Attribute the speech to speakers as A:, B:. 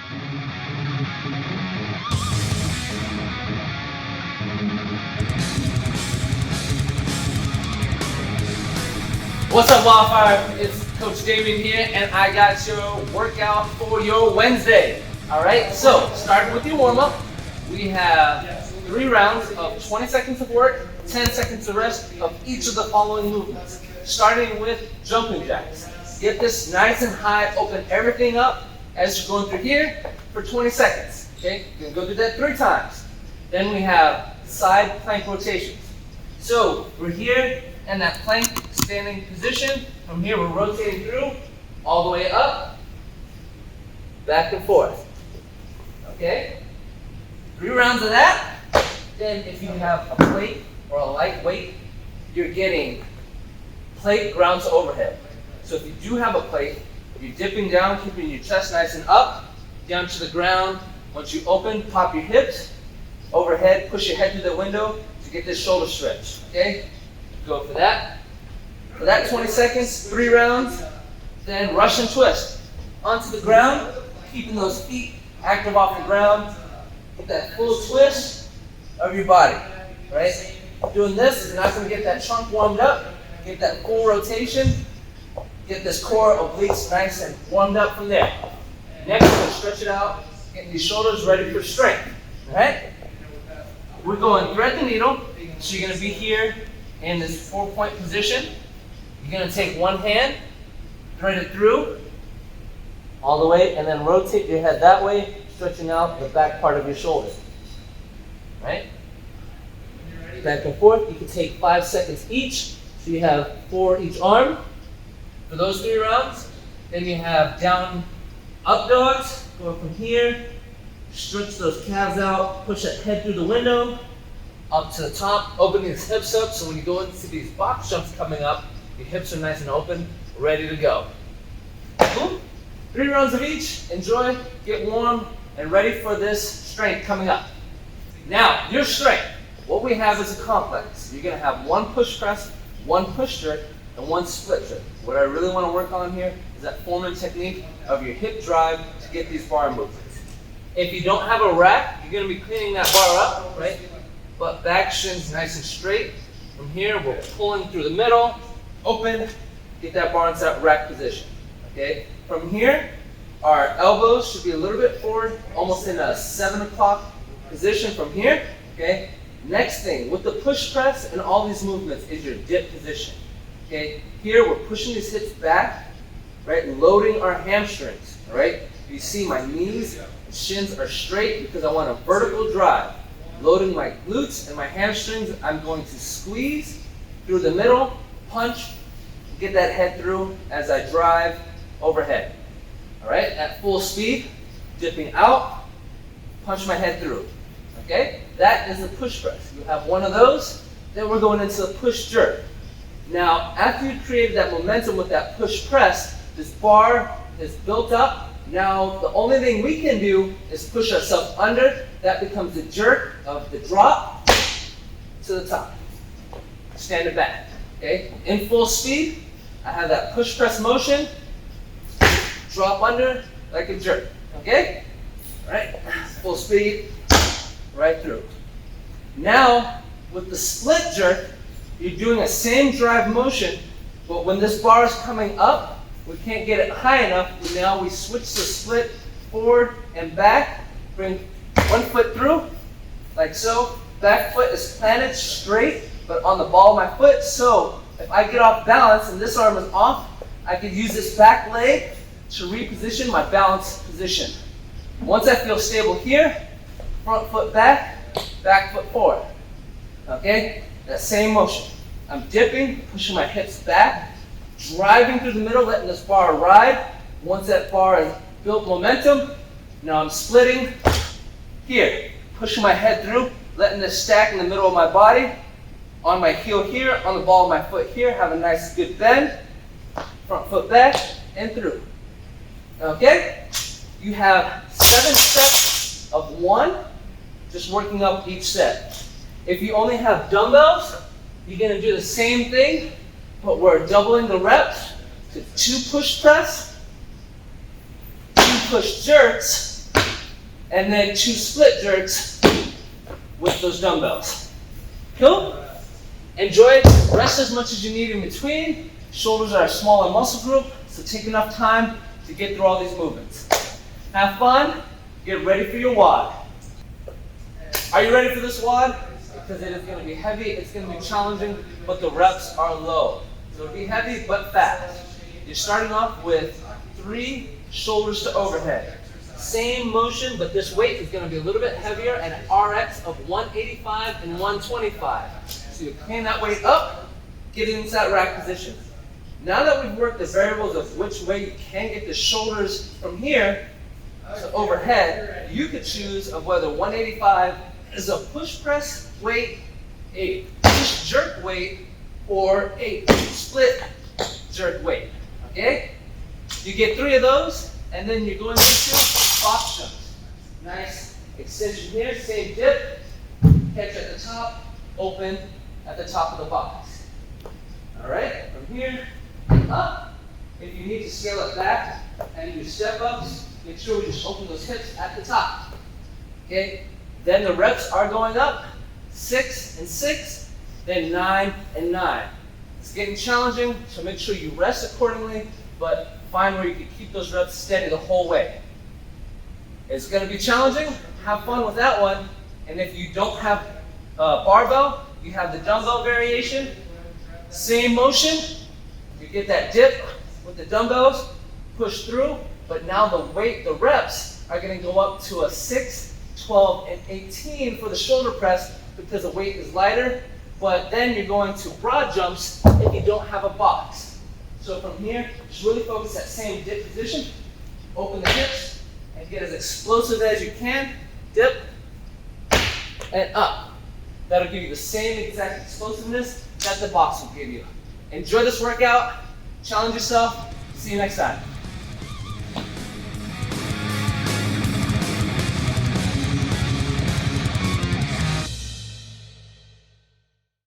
A: What's up, WildFire? It's Coach Damien here, and I got your workout for your Wednesday. All right, so starting with your warm-up, we have 3 rounds of 20 seconds of work, 10 seconds of rest of each of the following movements. Starting with jumping jacks. Get this nice and high, open everything up as you're going through here for 20 seconds. Okay, you're gonna go through that 3 times. Then we have side plank rotations. So we're here in that plank standing position. From here, we're rotating through all the way up, back and forth. Okay? 3 rounds of that. Then if you have a plate or a light weight, you're getting plate ground to overhead. So if you do have a plate, you're dipping down, keeping your chest nice and up, down to the ground. Once you open, pop your hips, overhead, push your head through the window to get this shoulder stretch. Okay? Go for that. For that 20 seconds, 3 rounds, then Russian twist. Onto the ground, keeping those feet active off the ground. Get that full twist of your body, right? Doing this is not going to get that trunk warmed up. Get that full rotation. Get this core obliques nice and warmed up from there. Next, we're going to stretch it out, getting these shoulders ready for strength, all right? We're going thread the needle, so you're going to be here in this 4-point position. You're going to take one hand, thread it through all the way, and then rotate your head that way, stretching out the back part of your shoulders. Right? Back and forth. You can take 5 seconds each, so you have 4 each arm for those 3 rounds. Then you have down up dogs, going from here, stretch those calves out, push that head through the window, up to the top, open these hips up, so when you go into these box jumps coming up, your hips are nice and open, ready to go. Boom. 3 rounds of each. Enjoy, get warm, and ready for this strength coming up. Now, your strength. What we have is a complex. You're going to have 1 push press, 1 push jerk, and 1 split jerk. What I really want to work on here is that Foreman technique of your hip drive to get these bar movements. If you don't have a rack, you're going to be cleaning that bar up, right? But back shins nice and straight. From here, we're pulling through the middle, open, get that bar into that rack position. Okay? From here, our elbows should be a little bit forward, almost in a 7 o'clock position from here. Okay? Next thing, with the push press and all these movements is your dip position. Okay? Here, we're pushing these hips back, right? Loading our hamstrings. All right? You see my knees and shins are straight because I want a vertical drive. Loading my glutes and my hamstrings, I'm going to squeeze through the middle, punch, get that head through as I drive overhead. All right, at full speed, dipping out, punch my head through. Okay, that is the push press. You have 1 of those, then we're going into the push jerk. Now, after you created that momentum with that push press, this bar is built up. Now, the only thing we can do is push ourselves under. That becomes the jerk of the drop to the top. Stand it back. Okay? In full speed, I have that push press motion. Drop under like a jerk. Okay? All right? Full speed, right through. Now, with the split jerk, you're doing a same drive motion, but when this bar is coming up, we can't get it high enough. Now we switch the split forward and back. Bring 1 foot through, like so. Back foot is planted straight, but on the ball of my foot. So if I get off balance and this arm is off, I can use this back leg to reposition my balance position. Once I feel stable here, front foot back foot forward. Okay? That same motion. I'm dipping, pushing my hips back, driving through the middle, letting this bar ride. Once that bar has built momentum, now I'm splitting here, pushing my head through, letting this stack in the middle of my body, on my heel here, on the ball of my foot here, have a nice good bend, front foot back, and through. Okay? You have 7 steps of 1, just working up each set. If you only have dumbbells, you're going to do the same thing, but we're doubling the reps to 2 push press, 2 push jerks, and then 2 split jerks with those dumbbells. Cool? Enjoy it. Rest as much as you need in between. Shoulders are a smaller muscle group, so take enough time to get through all these movements. Have fun. Get ready for your WOD. Are you ready for this WOD? Because it is going to be heavy, it's going to be challenging, but the reps are low. So it'll be heavy but fast. You're starting off with 3 shoulders to overhead. Same motion, but this weight is going to be a little bit heavier and an RX of 185 and 125. So you clean that weight up, get into that rack position. Now that we've worked the variables of which way you can get the shoulders from here to overhead, you could choose of whether 185 is a push press weight, a push jerk weight, or a split jerk weight. Okay? You get 3 of those, and then you're going into box jumps. Nice extension here, same dip, catch at the top, open at the top of the box. All right, from here, up. If you need to scale it back and do step ups, make sure we just open those hips at the top. Okay, then the reps are going up, 6 and 6, then 9 and 9. It's getting challenging, so make sure you rest accordingly, but find where you can keep those reps steady the whole way. It's going to be challenging. Have fun with that one. And if you don't have barbell, you have the dumbbell variation. Same motion. You get that dip with the dumbbells, push through, but now the weight, the reps are going to go up to a 6, 12, and 18 for the shoulder press because the weight is lighter. But then you're going to broad jumps if you don't have a box. So from here, just really focus that same dip position. Open the hips and get as explosive as you can. Dip and up. That'll give you the same exact explosiveness that the box will give you. Enjoy this workout. Challenge yourself. See you next time.